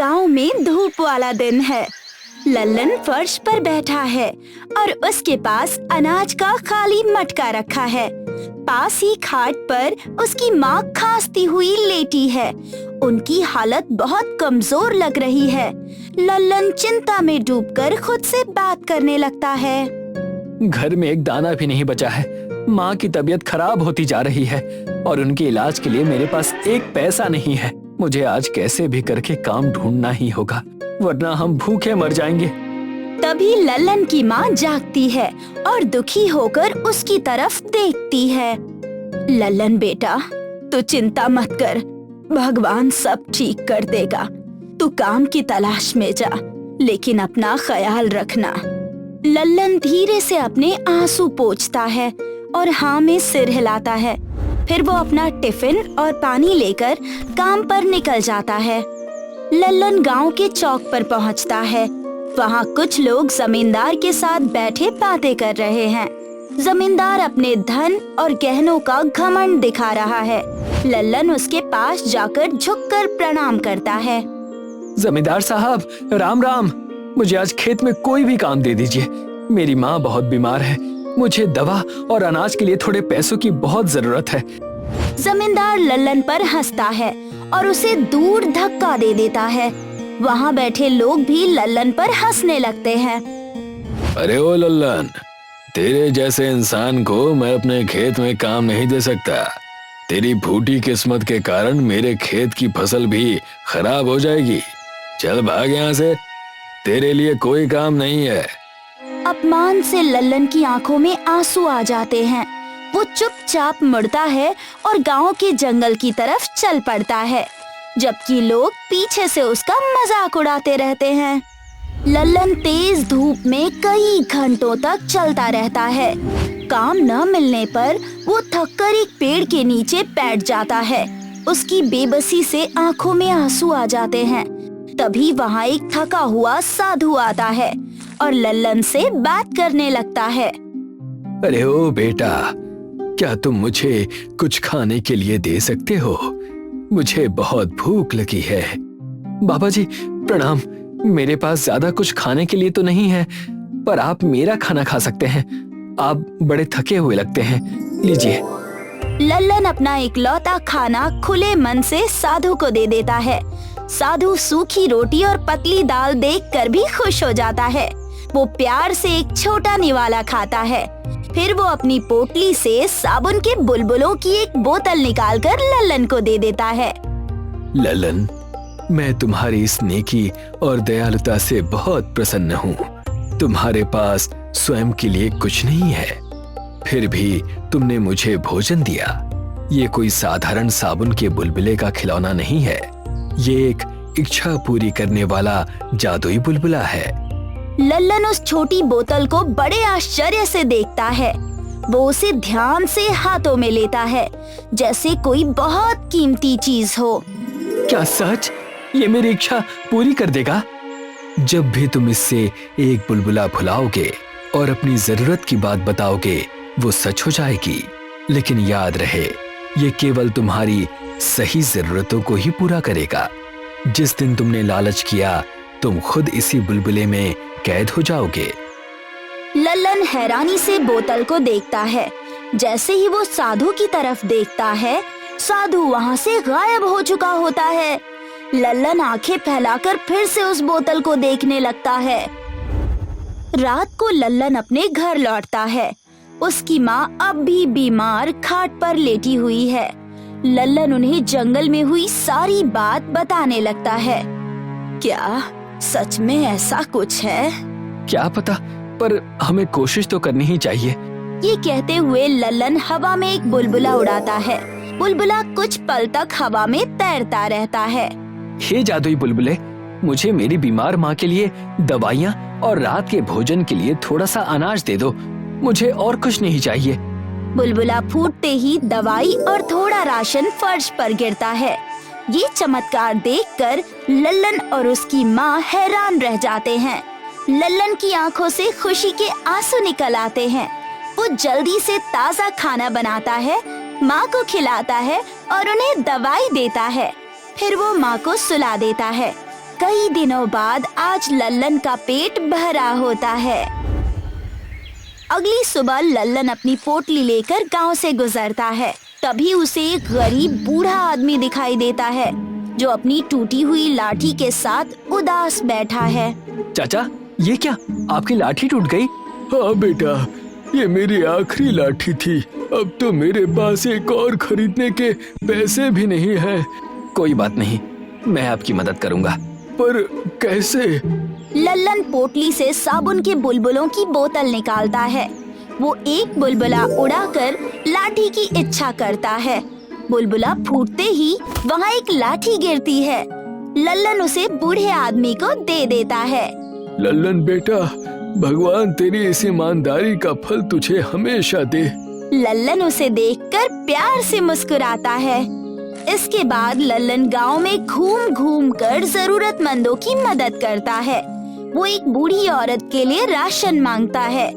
गांव में धूप वाला दिन है। लल्लन फर्श पर बैठा है और उसके पास अनाज का खाली मटका रखा है। पास ही खाट पर उसकी माँ खांसती हुई लेटी है। उनकी हालत बहुत कमजोर लग रही है। लल्लन चिंता में डूबकर खुद से बात करने लगता है। घर में एक दाना भी नहीं बचा है। माँ की तबीयत खराब होती जा रही है और उनके इलाज के लिए मेरे पास एक पैसा नहीं है। मुझे आज कैसे भी करके काम ढूंढना ही होगा, वरना हम भूखे मर जाएंगे। तभी लल्लन की माँ जागती है और दुखी होकर उसकी तरफ देखती है। लल्लन बेटा, तू चिंता मत कर, भगवान सब ठीक कर देगा। तू काम की तलाश में जा, लेकिन अपना ख्याल रखना। लल्लन धीरे से अपने आंसू पोंछता है और हाँ में सिर हिलाता है। फिर वो अपना टिफिन और पानी लेकर काम पर निकल जाता है। लल्लन गांव के चौक पर पहुंचता है। वहाँ कुछ लोग जमींदार के साथ बैठे बातें कर रहे हैं। जमींदार अपने धन और गहनों का घमंड दिखा रहा है। लल्लन उसके पास जाकर झुककर प्रणाम करता है। जमींदार साहब, राम राम। मुझे आज खेत में कोई भी काम दे दीजिए। मेरी माँ बहुत बीमार है। मुझे दवा और अनाज के लिए थोड़े पैसों की बहुत जरूरत है। जमींदार लल्लन पर हंसता है और उसे दूर धक्का दे देता है। वहाँ बैठे लोग भी लल्लन पर हंसने लगते हैं। अरे ओ लल्लन, तेरे जैसे इंसान को मैं अपने खेत में काम नहीं दे सकता। तेरी फूटी किस्मत के कारण मेरे खेत की फसल भी खराब हो जाएगी। चल भाग यहाँ से, तेरे लिए कोई काम नहीं है। अपमान से लल्लन की आंखों में आंसू आ जाते हैं। वो चुपचाप मुड़ता है और गांव के जंगल की तरफ चल पड़ता है, जबकि लोग पीछे से उसका मजाक उड़ाते रहते हैं। लल्लन तेज धूप में कई घंटों तक चलता रहता है। काम न मिलने पर वो थककर एक पेड़ के नीचे बैठ जाता है। उसकी बेबसी से आंखों में आंसू आ जाते हैं। तभी वहाँ एक थका हुआ साधु आता है और लल्लन से बात करने लगता है। अरे ओ बेटा, क्या तुम मुझे कुछ खाने के लिए दे सकते हो? मुझे बहुत भूख लगी है। बाबा जी प्रणाम। मेरे पास ज्यादा कुछ खाने के लिए तो नहीं है, पर आप मेरा खाना खा सकते हैं। आप बड़े थके हुए लगते हैं, लीजिए। लल्लन अपना इकलौता खाना खुले मन से साधु को दे देता है। साधु सूखी रोटी और पतली दाल देखकर भी खुश हो जाता है। वो प्यार से एक छोटा निवाला खाता है। फिर वो अपनी पोटली से साबुन के बुलबुलों की एक बोतल निकालकर लल्लन को दे देता है। लल्लन, मैं तुम्हारी इस नेकी और दयालुता से बहुत प्रसन्न हूँ। तुम्हारे पास स्वयं के लिए कुछ नहीं है, फिर भी तुमने मुझे भोजन दिया। ये कोई साधारण साबुन के बुलबुले का खिलौना नहीं है। ये एक इच्छा पूरी करने वाला जादुई बुलबुला है। लल्लन उस छोटी बोतल को बड़े आश्चर्य से देखता है। वो उसे ध्यान से हाथों में लेता है, जैसे कोई बहुत कीमती चीज हो। क्या सच? ये मेरी इच्छा पूरी कर देगा? जब भी तुम इससे एक बुलबुला फुलाओगे और अपनी जरूरत की बात बताओगे, वो सच हो जाएगी। लेकिन याद रहे, ये केवल तुम्हारी सही जरूरतों को ही पूरा करेगा। जिस दिन तुमने लालच किया, तुम खुद इसी बुलबुले में कैद हो जाओगे। लल्लन हैरानी से बोतल को देखता है। जैसे ही वो साधु की तरफ देखता है, साधु वहाँ से गायब हो चुका होता है। लल्लन आंखें फैलाकर फिर से उस बोतल को देखने लगता है। रात को लल्लन अपने घर लौटता है। उसकी माँ अब भी बीमार खाट पर लेटी हुई है। लल्लन उन्हें जंगल में हुई सारी बात बताने लगता है। क्या सच में ऐसा कुछ है? क्या पता, पर हमें कोशिश तो करनी ही चाहिए। ये कहते हुए लल्लन हवा में एक बुलबुला उड़ाता है। बुलबुला कुछ पल तक हवा में तैरता रहता है। हे जादुई बुलबुले, मुझे मेरी बीमार माँ के लिए दवाइयाँ और रात के भोजन के लिए थोड़ा सा अनाज दे दो। मुझे और कुछ नहीं चाहिए। बुलबुला फूटते ही दवाई और थोड़ा राशन फर्श पर गिरता है। ये चमत्कार देखकर लल्लन और उसकी माँ हैरान रह जाते हैं। लल्लन की आंखों से खुशी के आंसू निकल आते हैं। वो जल्दी से ताज़ा खाना बनाता है, माँ को खिलाता है और उन्हें दवाई देता है। फिर वो माँ को सुला देता है। कई दिनों बाद आज लल्लन का पेट भरा होता है। अगली सुबह लल्लन अपनी पोटली लेकर गांव से गुजरता है। तभी उसे एक गरीब बूढ़ा आदमी दिखाई देता है जो अपनी टूटी हुई लाठी के साथ उदास बैठा है। चाचा, ये क्या, आपकी लाठी टूट गई? हाँ बेटा, ये मेरी आखिरी लाठी थी। अब तो मेरे पास एक और खरीदने के पैसे भी नहीं है। कोई बात नहीं, मैं आपकी मदद करूंगा। पर कैसे? लल्लन पोटली से साबुन के बुलबुलों की बोतल निकालता है। वो एक बुलबुला उड़ाकर लाठी की इच्छा करता है। बुलबुला फूटते ही वहाँ एक लाठी गिरती है। लल्लन उसे बूढ़े आदमी को दे देता है। लल्लन बेटा, भगवान तेरी इस ईमानदारी का फल तुझे हमेशा दे। लल्लन उसे देखकर प्यार से मुस्कुराता है। इसके बाद लल्लन गांव में घूम घूम कर जरूरतमंदों की मदद करता है। वो एक बूढ़ी औरत के लिए राशन मांगता है,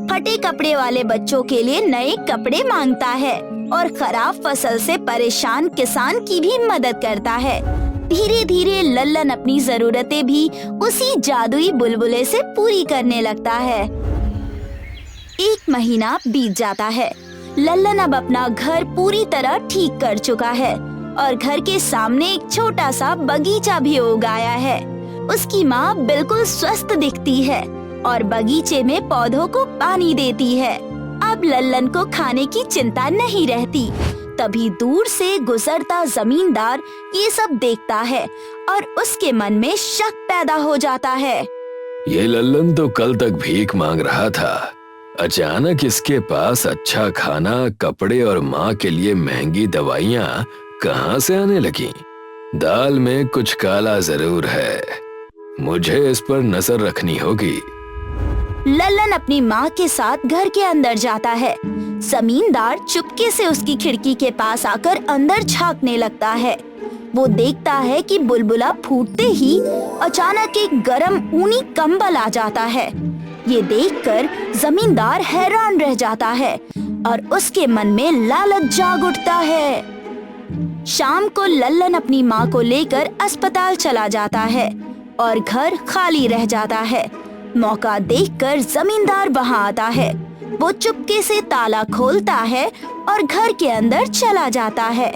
फटे कपड़े वाले बच्चों के लिए नए कपड़े मांगता है और खराब फसल से परेशान किसान की भी मदद करता है। धीरे धीरे लल्लन अपनी जरूरतें भी उसी जादुई बुलबुले से पूरी करने लगता है। एक महीना बीत जाता है। लल्लन अब अपना घर पूरी तरह ठीक कर चुका है और घर के सामने एक छोटा सा बगीचा भी उगाया है। उसकी माँ बिल्कुल स्वस्थ दिखती है और बगीचे में पौधों को पानी देती है। अब लल्लन को खाने की चिंता नहीं रहती। तभी दूर से गुजरता जमींदार ये सब देखता है और उसके मन में शक पैदा हो जाता है। ये लल्लन तो कल तक भीख मांग रहा था, अचानक इसके पास अच्छा खाना, कपड़े और माँ के लिए महंगी दवाइयाँ कहाँ से आने लगी? दाल में कुछ काला जरूर है, मुझे इस पर नजर रखनी होगी। लल्लन अपनी माँ के साथ घर के अंदर जाता है। जमींदार चुपके से उसकी खिड़की के पास आकर अंदर झांकने लगता है। वो देखता है कि बुलबुला फूटते ही अचानक एक गरम ऊनी कंबल आ जाता है। ये देखकर जमींदार हैरान रह जाता है और उसके मन में लालच जाग उठता है। शाम को लल्लन अपनी माँ को लेकर अस्पताल चला जाता है और घर खाली रह जाता है। मौका देखकर जमींदार वहाँ आता है। वो चुपके से ताला खोलता है और घर के अंदर चला जाता है।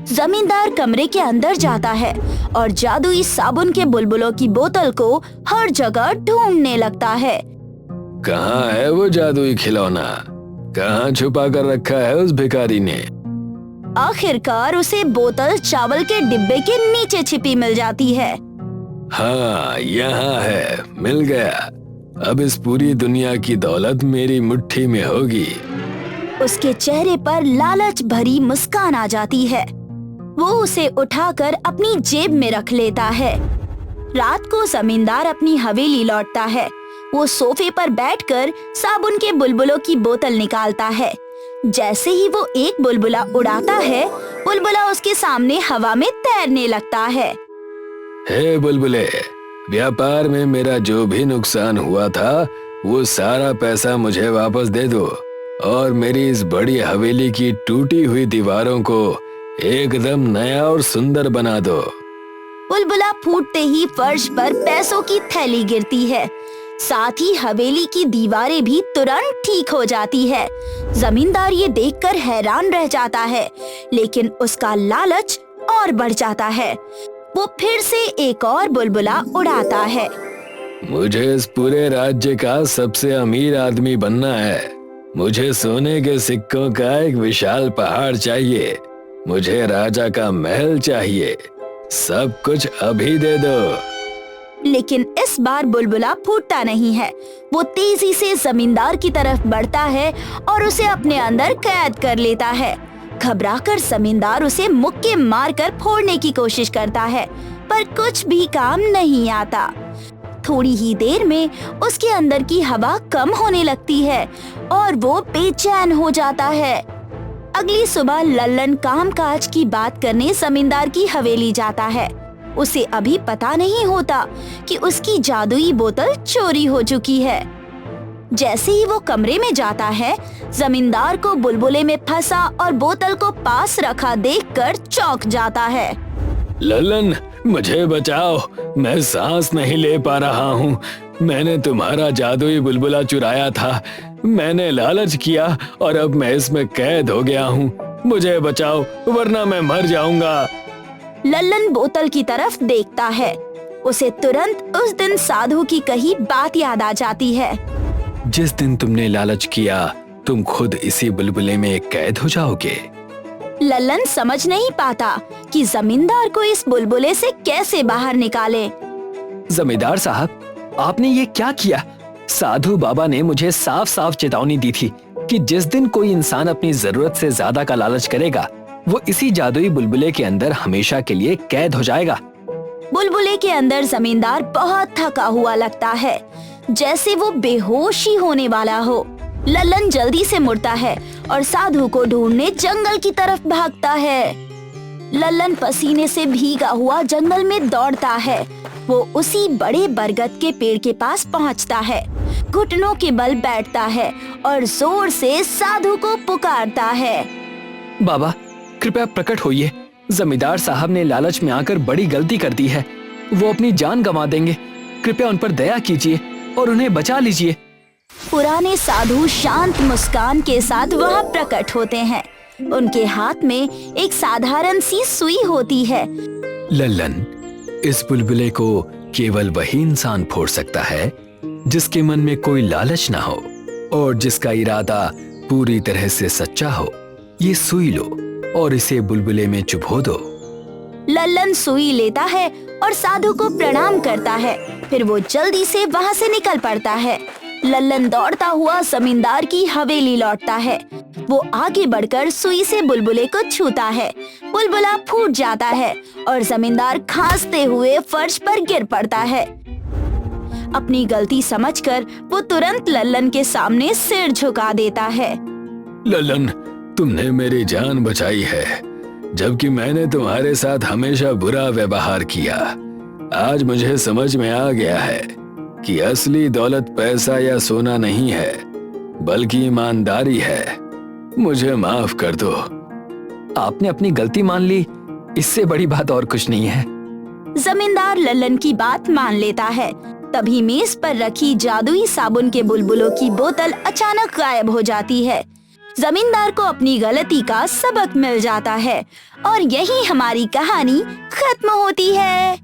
जमींदार कमरे के अंदर जाता है और जादुई साबुन के बुलबुलों की बोतल को हर जगह ढूंढने लगता है। कहाँ है वो जादुई खिलौना? कहाँ छुपा कर रखा है उस भिखारी ने? आखिरकार उसे बोतल चावल के डिब्बे के नीचे छिपी मिल जाती है। हाँ, यहाँ है, मिल गया। अब इस पूरी दुनिया की दौलत मेरी मुट्ठी में होगी। उसके चेहरे पर लालच भरी मुस्कान आ जाती है। वो उसे उठाकर अपनी जेब में रख लेता है। रात को जमींदार अपनी हवेली लौटता है। वो सोफे पर बैठकर साबुन के बुलबुलों की बोतल निकालता है। जैसे ही वो एक बुलबुला उड़ाता है, बुलबुला उसके सामने हवा में तैरने लगता है। हे बुलबुले, व्यापार में मेरा जो भी नुकसान हुआ था वो सारा पैसा मुझे वापस दे दो और मेरी इस बड़ी हवेली की टूटी हुई दीवारों को एकदम नया और सुंदर बना दो। बुलबुला फूटते ही फर्श पर पैसों की थैली गिरती है। साथ ही हवेली की दीवारें भी तुरंत ठीक हो जाती है। जमींदार ये देखकर हैरान रह जाता है, लेकिन उसका लालच और बढ़ जाता है। वो फिर से एक और बुलबुला उड़ाता है। मुझे इस पूरे राज्य का सबसे अमीर आदमी बनना है। मुझे सोने के सिक्कों का एक विशाल पहाड़ चाहिए। मुझे राजा का महल चाहिए। सब कुछ अभी दे दो। लेकिन इस बार बुलबुला फूटता नहीं है। वो तेजी से जमींदार की तरफ बढ़ता है और उसे अपने अंदर कैद कर लेता है। घबराकर जमींदार उसे मुक्के मारकर फोड़ने की कोशिश करता है, पर कुछ भी काम नहीं आता। थोड़ी ही देर में उसके अंदर की हवा कम होने लगती है और वो बेचैन हो जाता है। अगली सुबह लल्लन कामकाज की बात करने जमींदार की हवेली जाता है। उसे अभी पता नहीं होता कि उसकी जादुई बोतल चोरी हो चुकी है। जैसे ही वो कमरे में जाता है, जमींदार को बुलबुले में फंसा और बोतल को पास रखा देखकर चौंक जाता है। लल्लन, मुझे बचाओ, मैं सांस नहीं ले पा रहा हूँ। मैंने तुम्हारा जादुई बुलबुला चुराया था, मैंने लालच किया और अब मैं इसमें कैद हो गया हूँ। मुझे बचाओ वरना मैं मर जाऊंगा। लल्लन बोतल की तरफ देखता है। उसे तुरंत उस दिन साधु की कही बात याद आ जाती है। जिस दिन तुमने लालच किया तुम खुद इसी बुलबुले में कैद हो जाओगे। लल्लन समझ नहीं पाता कि जमींदार को इस बुलबुले से कैसे बाहर निकाले। जमींदार साहब, आपने ये क्या किया? साधु बाबा ने मुझे साफ साफ चेतावनी दी थी कि जिस दिन कोई इंसान अपनी जरूरत से ज्यादा का लालच करेगा वो इसी जादुई बुलबुले के अंदर हमेशा के लिए कैद हो जाएगा। बुलबुले के अंदर जमींदार बहुत थका हुआ लगता है, जैसे वो बेहोश ही होने वाला हो। लल्लन जल्दी से मुड़ता है और साधु को ढूंढने जंगल की तरफ भागता है। लल्लन पसीने से भीगा हुआ जंगल में दौड़ता है। वो उसी बड़े बरगद के पेड़ के पास पहुंचता है, घुटनों के बल बैठता है और जोर से साधु को पुकारता है। बाबा, कृपया प्रकट होइए। जमींदार साहब ने लालच में आकर बड़ी गलती कर दी है। वो अपनी जान गंवा देंगे। कृपया उन पर दया कीजिए और उन्हें बचा लीजिए। पुराने साधु शांत मुस्कान के साथ वहाँ प्रकट होते हैं। उनके हाथ में एक साधारण सी सुई होती है। लल्लन, इस बुलबुले को केवल वही इंसान फोड़ सकता है जिसके मन में कोई लालच ना हो और जिसका इरादा पूरी तरह से सच्चा हो। ये सुई लो और इसे बुलबुले में चुभो दो। लल्लन सुई लेता है और साधु को प्रणाम करता है। फिर वो जल्दी से वहाँ से निकल पड़ता है। लल्लन दौड़ता हुआ जमींदार की हवेली लौटता है। वो आगे बढ़कर सुई से बुलबुले को छूता है। बुलबुला फूट जाता है और जमींदार खांसते हुए फर्श पर गिर पड़ता है। अपनी गलती समझकर वो तुरंत लल्लन के सामने सिर झुका देता है। लल्लन, तुमने मेरी जान बचाई है, जबकि मैंने तुम्हारे साथ हमेशा बुरा व्यवहार किया। आज मुझे समझ में आ गया है कि असली दौलत पैसा या सोना नहीं है, बल्कि ईमानदारी है। मुझे माफ कर दो। आपने अपनी गलती मान ली, इससे बड़ी बात और कुछ नहीं है। जमींदार लल्लन की बात मान लेता है। तभी मेज पर रखी जादुई साबुन के बुलबुलों की बोतल अचानक गायब हो जाती है। जमींदार को अपनी गलती का सबक मिल जाता है और यही हमारी कहानी खत्म होती है।